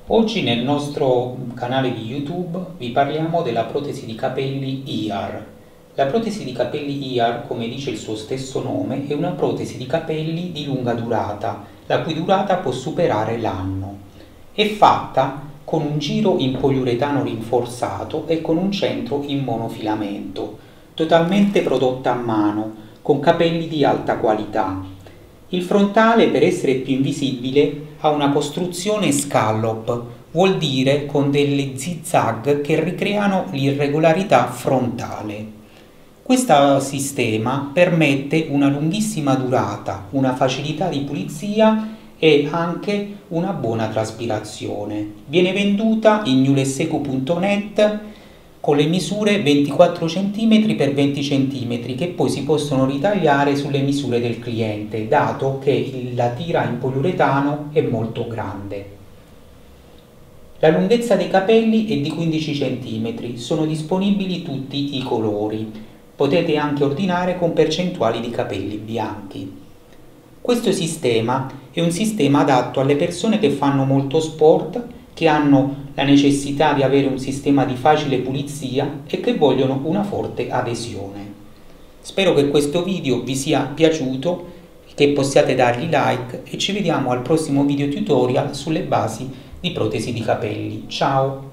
Oggi nel nostro canale di YouTube vi parliamo della protesi di capelli IAR. La protesi di capelli IAR, come dice il suo stesso nome, è una protesi di capelli di lunga durata, la cui durata può superare l'anno. È fatta con un giro in poliuretano rinforzato e con un centro in monofilamento, totalmente prodotta a mano, con capelli di alta qualità. Il frontale, per essere più invisibile, ha una costruzione scallop, vuol dire con delle zigzag che ricreano l'irregolarità frontale. Questo sistema permette una lunghissima durata, una facilità di pulizia e anche una buona traspirazione. Viene venduta in newlesseco.net con le misure 24 cm x 20 cm che poi si possono ritagliare sulle misure del cliente, dato che la tira in poliuretano è molto grande. La lunghezza dei capelli è di 15 cm, sono disponibili tutti i colori. Potete anche ordinare con percentuali di capelli bianchi. Questo sistema è un sistema adatto alle persone che fanno molto sport, che hanno la necessità di avere un sistema di facile pulizia e che vogliono una forte adesione. Spero che questo video vi sia piaciuto, che possiate dargli like e ci vediamo al prossimo video tutorial sulle basi di protesi di capelli. Ciao!